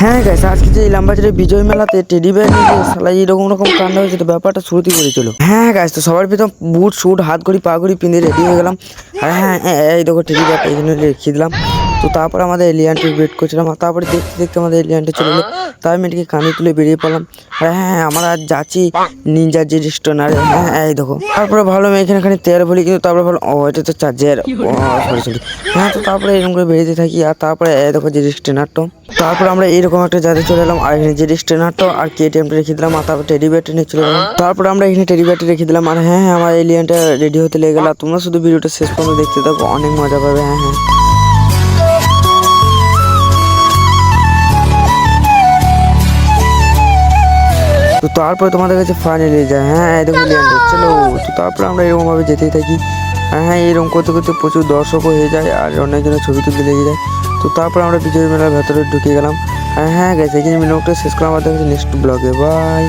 হ্যাঁ গাইস, আজকে যে ইলামবাজারের বিজয় মেলাতে টেডি বেয়ার নিয়ে শালা এরকম কাণ্ড হয়েছে, তো ব্যাপারটা শুরুতেই করেছিল। হ্যাঁ গাইস, তো সবার প্রথম বুট শুট হাত ঘড়ি পা ঘড়ি পিঁধে রেডি হয়ে গেলাম। আর হ্যাঁ এই দেখো টেডি বেয়ারটা এই জন্য রেখে দিলাম। তো তারপর আমাদের এলিয়ানটি ওয়েট করছিলাম, আর তারপরে দেখতে দেখতে আমাদের এলিয়ানটি চলে এলো। তাই মেয়েটিকে কানে তুলে বেরিয়ে পড়লাম। আর হ্যাঁ আমরা আজ যাচ্ছি নিনজা যে রেস্টুরেন্ট। হ্যাঁ এই দেখো, তারপরে ভালো এখানে খানি তেল বলি, কিন্তু তারপরে ভালো এটা তো চার্জের সরি। হ্যাঁ, তো তারপরে এরকম করে বেরিয়ে থাকি। আর তারপরে এই দেখো যে রেস্টুরেন্টটা, তারপর আমরা এইরকম একটা জায়গায় চলে এলাম। আর এখানে যে রেস্টুরেন্টটা আর কেটিএমটা রেখে দিলাম, আর তারপর টেডি বেয়ারটা নিয়ে চলে গেলাম। তারপর আমরা এখানে টেডি বেয়ারটা রেখে দিলাম। আর হ্যাঁ আমার এলিয়ানটা রেডি হতে লেগে গেল। তোমরা শুধু ভিডিওটা শেষ পর্যন্ত দেখতে থাকো, অনেক মজা পাবে। হ্যাঁ তো তারপরে তোমাদের কাছে ফাইনালি যায়। হ্যাঁ এরকম এলিয়ানটা চলো। তো তারপরে আমরা এরকম ভাবে যেতেই থাকি। আর হ্যাঁ এরকম করতে করতে প্রচুর দর্শকও হয়ে যায়, আর অনেকজনের ছবি তুলতে লেগে যায়। তো তারপর আমরা বিজয় মেলার ভেতরে ঢুকে গেলাম। আর হ্যাঁ গেছে এখানে ব্লগটা শেষ করা, আমাদের নেক্সট ব্লগে বাই।